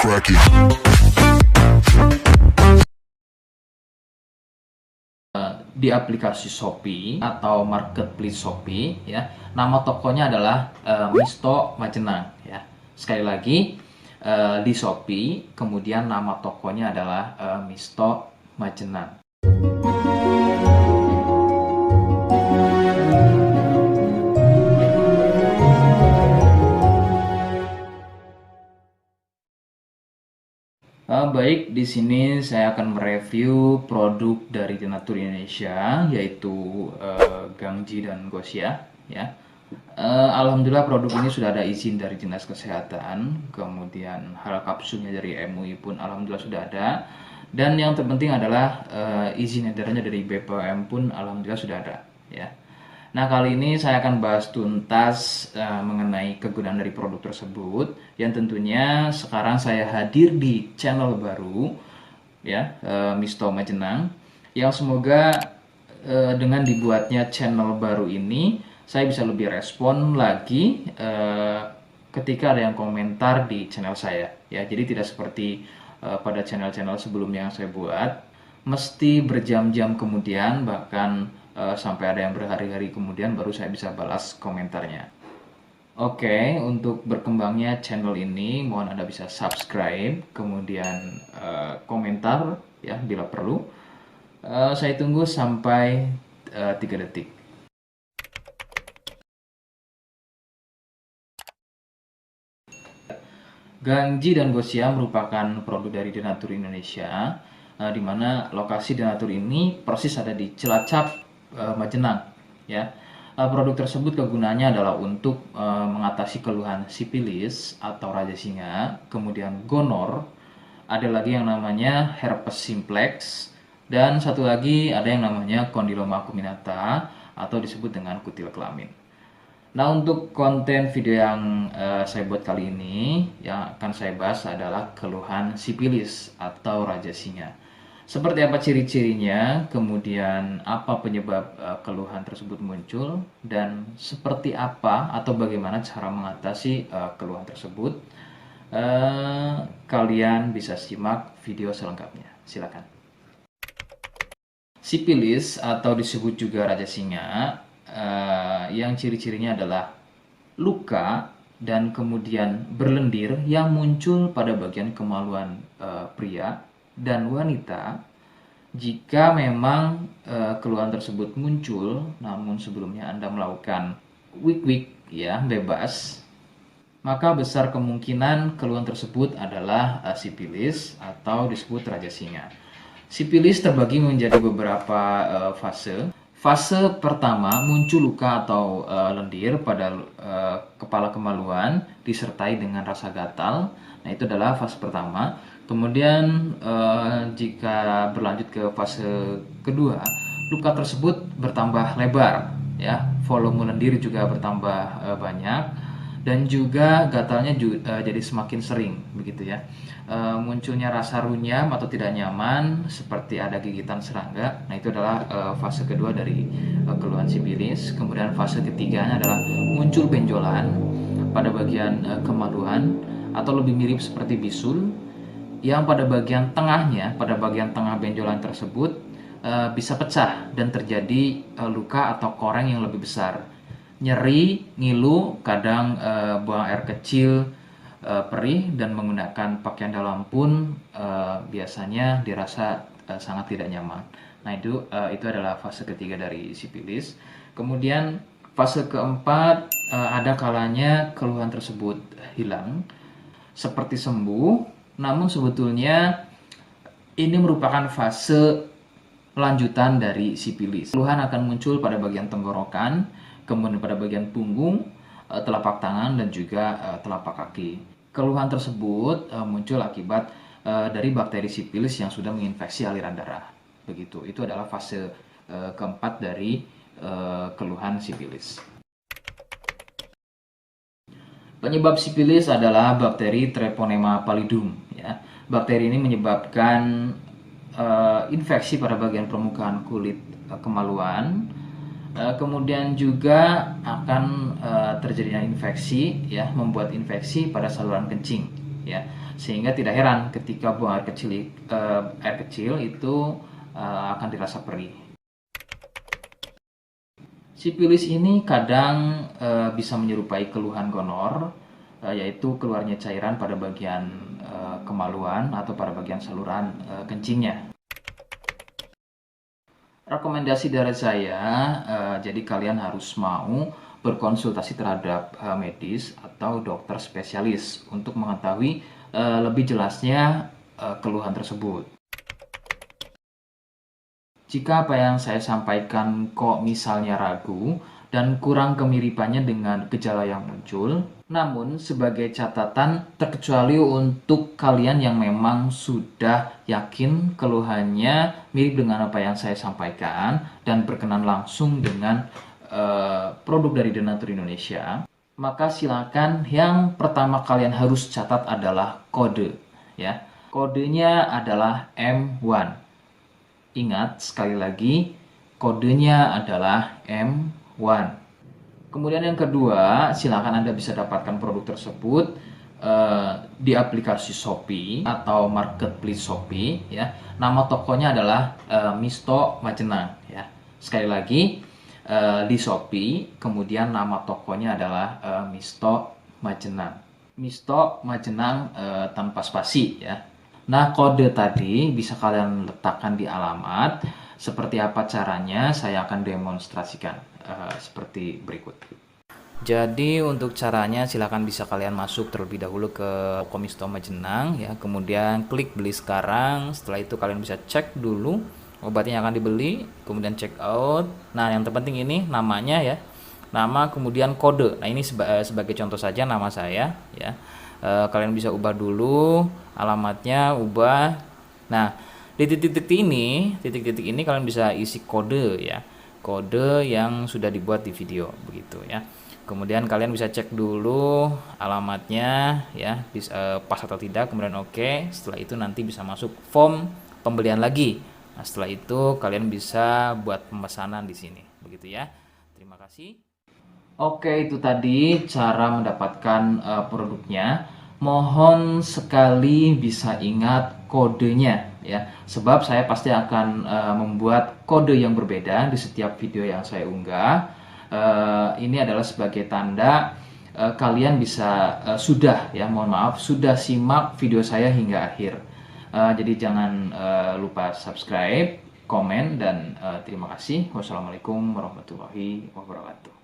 crack it. Di aplikasi Shopee atau marketplace Shopee ya, nama tokonya adalah Misto Majenang ya. Sekali lagi di Shopee, kemudian nama tokonya adalah Misto Majenang. Baik, di sini saya akan mereview produk dari Denatur Indonesia, yaitu Gangji dan Gosia. Ya, alhamdulillah produk ini sudah ada izin dari Dinas Kesehatan, kemudian hal kapsulnya dari MUI pun alhamdulillah sudah ada, dan yang terpenting adalah izin edarnya dari BPOM pun alhamdulillah sudah ada. Ya. Nah, kali ini saya akan bahas tuntas mengenai kegunaan dari produk tersebut, yang tentunya sekarang saya hadir di channel baru ya, Misto Majenang, yang semoga dengan dibuatnya channel baru ini saya bisa lebih respon lagi ketika ada yang komentar di channel saya ya. Jadi tidak seperti pada channel-channel sebelumnya yang saya buat, mesti berjam-jam kemudian, bahkan sampai ada yang berhari-hari kemudian baru saya bisa balas komentarnya. Oke, untuk berkembangnya channel ini mohon Anda bisa subscribe, kemudian komentar ya bila perlu. Saya tunggu sampai 3 detik. Gangji dan Gosia merupakan produk dari Denatur Indonesia, di mana lokasi Denatur ini persis ada di Cilacap, Majenang ya. Produk tersebut kegunaannya adalah untuk mengatasi keluhan sipilis atau raja singa, kemudian gonor, ada lagi yang namanya herpes simplex, dan satu lagi ada yang namanya kondiloma acuminata atau disebut dengan kutil kelamin. Nah, untuk konten video yang saya buat kali ini, yang akan saya bahas adalah keluhan sipilis atau raja singa. Seperti apa ciri-cirinya, kemudian apa penyebab keluhan tersebut muncul, dan seperti apa atau bagaimana cara mengatasi keluhan tersebut. Kalian bisa simak video selengkapnya. Silakan. Sipilis atau disebut juga raja singa, yang ciri-cirinya adalah luka dan kemudian berlendir yang muncul pada bagian kemaluan pria dan wanita. Jika memang keluhan tersebut muncul namun sebelumnya Anda melakukan wik-wik ya bebas, maka besar kemungkinan keluhan tersebut adalah sipilis atau disebut raja singa. Sipilis terbagi menjadi beberapa fase. Fase pertama muncul luka atau lendir pada kepala kemaluan disertai dengan rasa gatal. Nah, itu adalah fase pertama. Kemudian jika berlanjut ke fase kedua, luka tersebut bertambah lebar ya, volume lendir juga bertambah banyak, dan juga gatalnya jadi semakin sering begitu ya. Munculnya rasa runyam atau tidak nyaman seperti ada gigitan serangga. Nah, itu adalah fase kedua dari keluhan sipilis. Kemudian fase ketiganya adalah muncul benjolan pada bagian kemaluan atau lebih mirip seperti bisul, yang pada bagian tengahnya, pada bagian tengah benjolan tersebut bisa pecah dan terjadi luka atau koreng yang lebih besar. Nyeri, ngilu, kadang buang air kecil, perih, dan menggunakan pakaian dalam pun biasanya dirasa sangat tidak nyaman. Nah, itu adalah fase ketiga dari sipilis. Kemudian fase keempat, ada kalanya keluhan tersebut hilang seperti sembuh, namun sebetulnya ini merupakan fase lanjutan dari sipilis. Keluhan akan muncul pada bagian tenggorokan, kemudian pada bagian punggung, telapak tangan, dan juga telapak kaki. Keluhan tersebut muncul akibat dari bakteri sipilis yang sudah menginfeksi aliran darah. Begitu. Itu adalah fase keempat dari keluhan sipilis. Penyebab sipilis adalah bakteri Treponema pallidum ya. Bakteri ini menyebabkan infeksi pada bagian permukaan kulit kemaluan. Kemudian juga akan terjadinya infeksi ya, membuat infeksi pada saluran kencing ya, sehingga tidak heran ketika buang air kecil itu akan dirasa perih. Sipilis ini kadang bisa menyerupai keluhan gonor, yaitu keluarnya cairan pada bagian kemaluan atau pada bagian saluran kencingnya. Rekomendasi dari saya, jadi kalian harus mau berkonsultasi terhadap medis atau dokter spesialis untuk mengetahui lebih jelasnya keluhan tersebut. Jika apa yang saya sampaikan kok misalnya ragu dan kurang kemiripannya dengan gejala yang muncul, namun sebagai catatan, terkecuali untuk kalian yang memang sudah yakin keluhannya mirip dengan apa yang saya sampaikan dan berkenan langsung dengan produk dari Denatur Indonesia, maka silakan yang pertama kalian harus catat adalah kode, ya. Kodenya adalah M1. Ingat, sekali lagi, kodenya adalah M1. Kemudian yang kedua, silakan Anda bisa dapatkan produk tersebut di aplikasi Shopee atau marketplace Shopee, ya. Nama tokonya adalah Misto Majenang, ya. Sekali lagi, di Shopee, kemudian nama tokonya adalah Misto Majenang. Misto Majenang tanpa spasi, ya. Nah, kode tadi bisa kalian letakkan di alamat. Seperti apa caranya, saya akan demonstrasikan seperti berikut. Jadi untuk caranya silakan bisa kalian masuk terlebih dahulu ke Misto Majenang, ya. Kemudian klik beli sekarang. Setelah itu kalian bisa cek dulu obatnya yang akan dibeli, kemudian check out. Nah, yang terpenting ini namanya, ya. Nama kemudian kode. Nah, ini sebagai contoh saja nama saya, ya. Kalian bisa ubah dulu alamatnya, ubah. Nah, di titik-titik ini kalian bisa isi kode, ya, kode yang sudah dibuat di video begitu, ya. Kemudian kalian bisa cek dulu alamatnya, ya, pas atau tidak, kemudian oke. Setelah itu nanti bisa masuk form pembelian lagi. Nah, setelah itu kalian bisa buat pemesanan di sini begitu, ya. Terima kasih. Oke, itu tadi cara mendapatkan produknya. Mohon sekali bisa ingat kodenya, ya. Sebab saya pasti akan membuat kode yang berbeda di setiap video yang saya unggah. Ini adalah sebagai tanda kalian bisa sudah simak video saya hingga akhir. Jadi jangan lupa subscribe, komen, dan terima kasih. Wassalamualaikum warahmatullahi wabarakatuh.